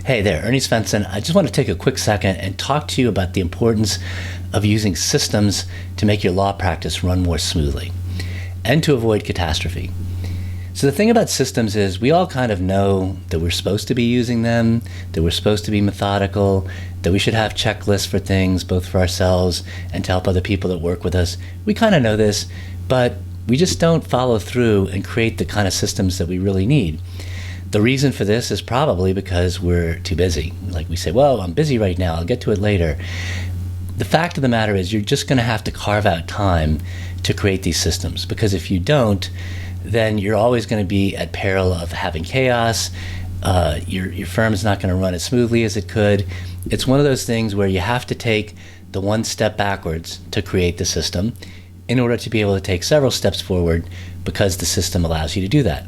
Hey there, Ernie Svensson. I just want to take a quick second and talk to you about the importance of using systems to make your law practice run more smoothly and to avoid catastrophe. So the thing about systems is we all kind of know that we're supposed to be using them, that we're supposed to be methodical, that we should have checklists for things, both for ourselves and to help other people that work with us. We kind of know this, but we just don't follow through and create the kind of systems that we really need. The reason for this is probably because we're too busy. Like we say, well, I'm busy right now, I'll get to it later. The fact of the matter is you're just going to have to carve out time to create these systems, because if you don't, then you're always going to be at peril of having chaos. Your firm is not going to run as smoothly as it could. It's one of those things where you have to take the one step backwards to create the system in order to be able to take several steps forward, because the system allows you to do that.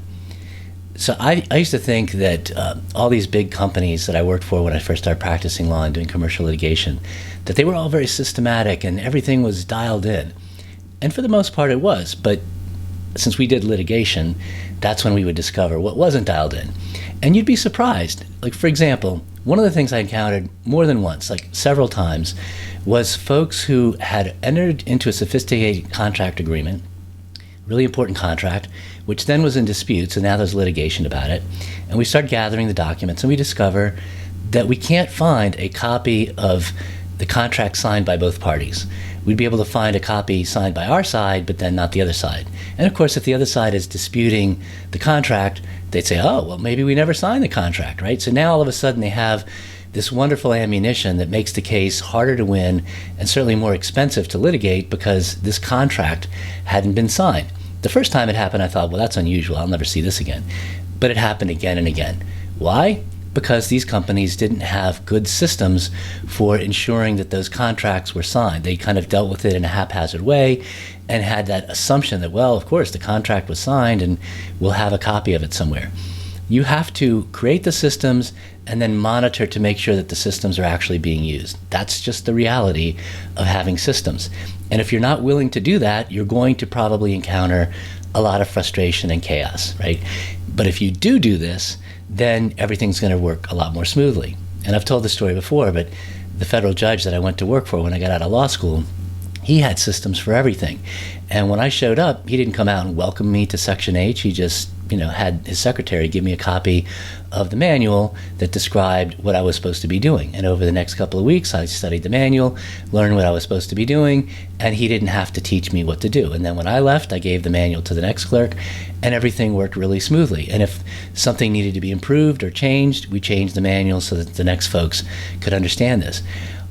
So I used to think that all these big companies that I worked for when I first started practicing law and doing commercial litigation, that they were all very systematic and everything was dialed in. And for the most part it was, but since we did litigation, that's when we would discover what wasn't dialed in. And you'd be surprised. Like, for example, one of the things I encountered more than once, like several times, was folks who had entered into a sophisticated contract agreement, really important contract, which then was in dispute, so now there's litigation about it. And we start gathering the documents and we discover that we can't find a copy of the contract signed by both parties. We'd be able to find a copy signed by our side, but then not the other side. And of course, if the other side is disputing the contract, they'd say, oh, well, maybe we never signed the contract, right? So now all of a sudden they have this wonderful ammunition that makes the case harder to win and certainly more expensive to litigate because this contract hadn't been signed. The first time it happened, I thought, well, that's unusual. I'll never see this again. But it happened again and again. Why? Because these companies didn't have good systems for ensuring that those contracts were signed. They kind of dealt with it in a haphazard way and had that assumption that, well, of course, the contract was signed and we'll have a copy of it somewhere. You have to create the systems and then monitor to make sure that the systems are actually being used. That's just the reality of having systems. And if you're not willing to do that, you're going to probably encounter a lot of frustration and chaos, right? But if you do this, then everything's going to work a lot more smoothly. And I've told this story before, but the federal judge that I went to work for when I got out of law school, he had systems for everything. And when I showed up, he didn't come out and welcome me to Section H. He just, had his secretary give me a copy of the manual that described what I was supposed to be doing. And over the next couple of weeks, I studied the manual, learned what I was supposed to be doing, and he didn't have to teach me what to do. And then when I left, I gave the manual to the next clerk, and everything worked really smoothly. And if something needed to be improved or changed, we changed the manual so that the next folks could understand this.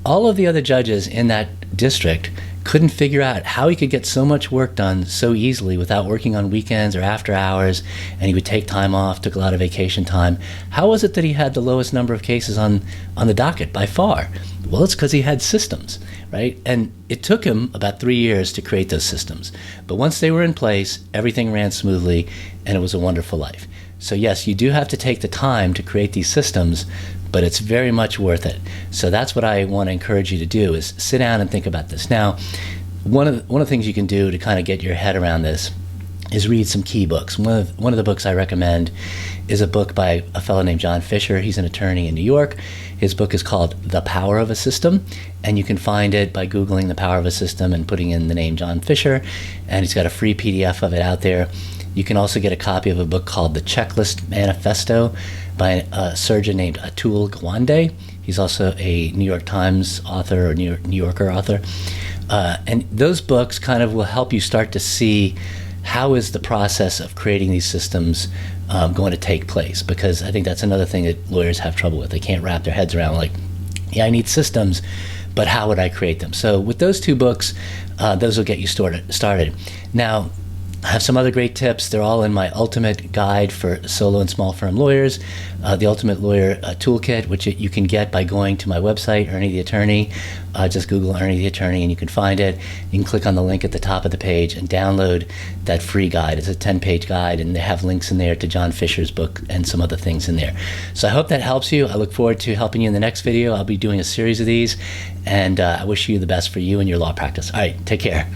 All of the other judges in that district couldn't figure out how he could get so much work done so easily without working on weekends or after hours, and he would take time off, took a lot of vacation time. How was it that he had the lowest number of cases on the docket by far? Well, it's because he had systems, right? And it took him about 3 years to create those systems. But once they were in place, everything ran smoothly, and it was a wonderful life. So yes, you do have to take the time to create these systems, but it's very much worth it. So that's what I want to encourage you to do, is sit down and think about this. Now, one of the things you can do to kind of get your head around this is read some key books. One of the books I recommend is a book by a fellow named John Fisher. He's an attorney in New York. His book is called The Power of a System, and you can find it by Googling The Power of a System and putting in the name John Fisher, and he's got a free PDF of it out there. You can also get a copy of a book called The Checklist Manifesto by a surgeon named Atul Gawande. He's also a New York Times author or New Yorker author. And those books kind of will help you start to see how is the process of creating these systems going to take place, because I think that's another thing that lawyers have trouble with. They can't wrap their heads around, like, yeah, I need systems, but how would I create them? So with those two books, those will get you started. Now, I have some other great tips. They're all in my ultimate guide for solo and small firm lawyers, the Ultimate Lawyer Toolkit, which you can get by going to my website, Ernie the Attorney. Just Google Ernie the Attorney and you can find it. You can click on the link at the top of the page and download that free guide. It's a 10-page guide, and they have links in there to John Fisher's book and some other things in there. So I hope that helps you. I look forward to helping you in the next video. I'll be doing a series of these, and I wish you the best for you and your law practice. All right, take care.